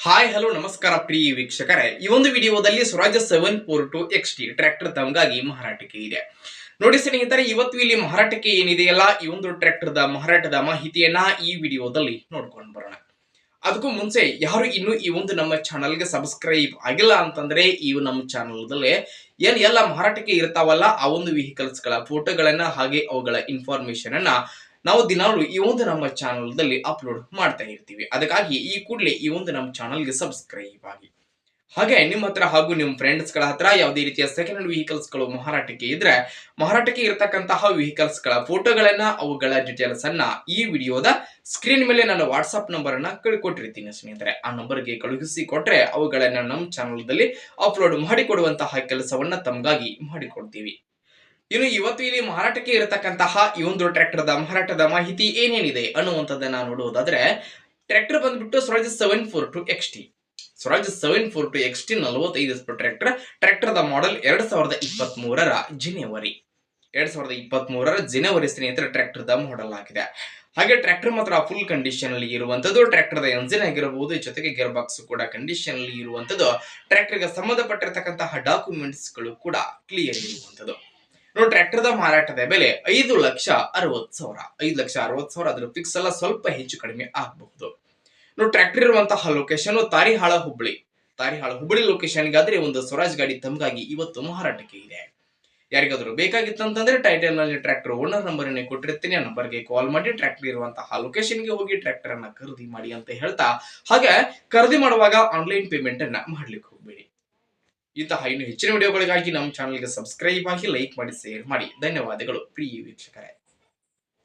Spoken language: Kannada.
ಹಾಯ್ ಹಲೋ ನಮಸ್ಕಾರ ಪ್ರಿಯ ವೀಕ್ಷಕರೇ, ಈ ಒಂದು ವಿಡಿಯೋದಲ್ಲಿ ಸ್ವರಾಜ್ 742 XT ಟ್ರ್ಯಾಕ್ಟರ್ ತಮಗಾಗಿ ಮಾರಾಟಕ್ಕೆ ಇದೆ. ನೋಡಿ ಸ್ನೇಹಿತರೆ, ಇವತ್ತು ಇಲ್ಲಿ ಮಾರಾಟಕ್ಕೆ ಏನಿದೆಯಲ್ಲ ಈ ಒಂದು ಟ್ರ್ಯಾಕ್ಟರ್ ಮಾರಾಟದ ಮಾಹಿತಿಯನ್ನ ಈ ವಿಡಿಯೋದಲ್ಲಿ ನೋಡ್ಕೊಂಡು ಬರೋಣ. ಅದಕ್ಕೂ ಮುಂಚೆ ಯಾರು ಇನ್ನು ಈ ಒಂದು ನಮ್ಮ ಚಾನಲ್ಗೆ ಸಬ್ಸ್ಕ್ರೈಬ್ ಆಗಿಲ್ಲ ಅಂತಂದ್ರೆ ಈ ನಮ್ಮ ಚಾನಲ್ದಲ್ಲಿ ಎಲ್ಲ ಮಾರಾಟಕ್ಕೆ ಇರ್ತಾವಲ್ಲ ಆ ಒಂದು ವೆಹಿಕಲ್ಸ್ ಗಳ ಫೋಟೋಗಳನ್ನ ಹಾಗೆ ಅವುಗಳ ಇನ್ಫಾರ್ಮೇಶನ್ ಅನ್ನ ನಾವು ದಿನಾಲು ಈ ಒಂದು ನಮ್ಮ ಚಾನಲ್ದಲ್ಲಿ ಅಪ್ಲೋಡ್ ಮಾಡ್ತಾ ಇರ್ತೀವಿ. ಅದಕ್ಕಾಗಿ ಈ ಕೂಡಲೇ ಈ ಒಂದು ನಮ್ಮ ಚಾನಲ್ಗೆ ಸಬ್ಸ್ಕ್ರೈಬ್ ಆಗಿ. ಹಾಗೆ ನಿಮ್ಮ ಹತ್ರ ಹಾಗೂ ನಿಮ್ಮ ಫ್ರೆಂಡ್ಸ್ ಗಳ ಹತ್ರ ಯಾವುದೇ ರೀತಿಯ ಸೆಕೆಂಡ್ ಹ್ಯಾಂಡ್ ವೆಹಿಕಲ್ಸ್ ಗಳು ಮಾರಾಟಕ್ಕೆ ಇದ್ರೆ ಮಾರಾಟಕ್ಕೆ ಇರತಕ್ಕಂತಹ ವೆಹಿಕಲ್ಸ್ ಗಳ ಫೋಟೋಗಳನ್ನ ಅವುಗಳ ಡೀಟೇಲ್ಸ್ ಅನ್ನ ಈ ವಿಡಿಯೋದ ಸ್ಕ್ರೀನ್ ಮೇಲೆ ನಾನು ವಾಟ್ಸ್ಆಪ್ ನಂಬರ್ ಅನ್ನ ಕೊಟ್ಟಿರ್ತೀನಿ ಸ್ನೇಹಿತರೆ. ಆ ನಂಬರ್ಗೆ ಕಳುಹಿಸಿ ಕೊಟ್ರೆ ಅವುಗಳನ್ನ ನಮ್ಮ ಚಾನಲ್ದಲ್ಲಿ ಅಪ್ಲೋಡ್ ಮಾಡಿಕೊಡುವಂತಹ ಕೆಲಸವನ್ನ ತಮಗಾಗಿ ಮಾಡಿಕೊಡ್ತೀವಿ. ಇನ್ನು ಇವತ್ತು ಇಲ್ಲಿ ಮಾರಾಟಕ್ಕೆ ಇರತಕ್ಕಂತಹ ಈ ಒಂದು ಟ್ರ್ಯಾಕ್ಟರ್ ಮಾರಾಟದ ಮಾಹಿತಿ ಏನೇನಿದೆ ಅನ್ನುವಂಥದ್ದನ್ನ ನೋಡುವುದಾದ್ರೆ, ಟ್ರ್ಯಾಕ್ಟರ್ ಬಂದ್ಬಿಟ್ಟು Swaraj 742 XT. Swaraj 742 XT 45 HP tractor model 2023ರ ಜನವರಿ ಸ್ನೇಹಿತರೆ ಟ್ರ್ಯಾಕ್ಟರ್ ಮಾಡೆಲ್ ಆಗಿದೆ. ಹಾಗೆ ಟ್ರ್ಯಾಕ್ಟರ್ ಮಾತ್ರ ಫುಲ್ ಕಂಡೀಷನ್ ಅಲ್ಲಿ ಇರುವಂತದ್ದು. ಟ್ರ್ಯಾಕ್ಟರ್ ಎಂಜಿನ್ ಆಗಿರಬಹುದು, ಜೊತೆಗೆ ಗೇರ್ ಬಾಕ್ಸ್ ಕೂಡ ಕಂಡೀಷನ್ ಅಲ್ಲಿ ಇರುವಂತದ್ದು. ಟ್ರ್ಯಾಕ್ಟರ್ಗೆ ಸಂಬಂಧಪಟ್ಟಿರತಕ್ಕಂತಹ ಡಾಕ್ಯುಮೆಂಟ್ಸ್ ಗಳು ಕೂಡ ಕ್ಲಿಯರ್ ಇರುವಂತದ್ದು. ಟ್ರ್ಯಾಕ್ಟರ್ ಮಾರಾಟದ ಬೆಲೆ 5,60,000. 5,60,000 ಅದ್ರ ಫಿಕ್ಸ್ ಅಲ್ಲ, ಸ್ವಲ್ಪ ಹೆಚ್ಚು ಕಡಿಮೆ ಆಗಬಹುದು. ಟ್ರ್ಯಾಕ್ಟರ್ ಇರುವಂತಹ ಲೊಕೇಶನ್ ತಾರಿಹಾಳ ಹುಬ್ಬಳ್ಳಿ ಲೊಕೇಶನ್ ಗಾದ್ರೆ ಒಂದು ಸ್ವರಾಜ್ ಗಾಡಿ ತಮಗಾಗಿ ಇವತ್ತು ಮಾರಾಟಕ್ಕೆ ಇದೆ. ಯಾರಿಗಾದ್ರೂ ಬೇಕಾಗಿತ್ತಂತಂದ್ರೆ ಟೈಟಲ್ ನಲ್ಲಿ ಟ್ರ್ಯಾಕ್ಟರ್ ಓನರ್ ನಂಬರ್ ಅನ್ನು ಕೊಟ್ಟಿರ್ತೀನಿ. ಆ ನಂಬರ್ಗೆ ಕಾಲ್ ಮಾಡಿ ಟ್ರ್ಯಾಕ್ಟರ್ ಇರುವಂತಹ ಲೊಕೇಶನ್ ಗೆ ಹೋಗಿ ಟ್ರ್ಯಾಕ್ಟರ್ ಅನ್ನ ಖರೀದಿ ಮಾಡಿ ಅಂತ ಹೇಳ್ತಾ, ಹಾಗೆ ಖರೀದಿ ಮಾಡುವಾಗ ಆನ್ಲೈನ್ ಪೇಮೆಂಟ್ ಅನ್ನ ಮಾಡ್ಲಿಕ್ಕೆ ಹೋಗಬೇಡಿ. ಇಂತಹ ಇನ್ನು ಹೆಚ್ಚಿನ ವಿಡಿಯೋಗಳಿಗಾಗಿ ನಮ್ಮ ಚಾನಲ್ಗೆ ಸಬ್ಸ್ಕ್ರೈಬ್ ಆಗಿ, ಲೈಕ್ ಮಾಡಿ, ಶೇರ್ ಮಾಡಿ. ಧನ್ಯವಾದಗಳು ಪ್ರಿಯ ವೀಕ್ಷಕರೇ.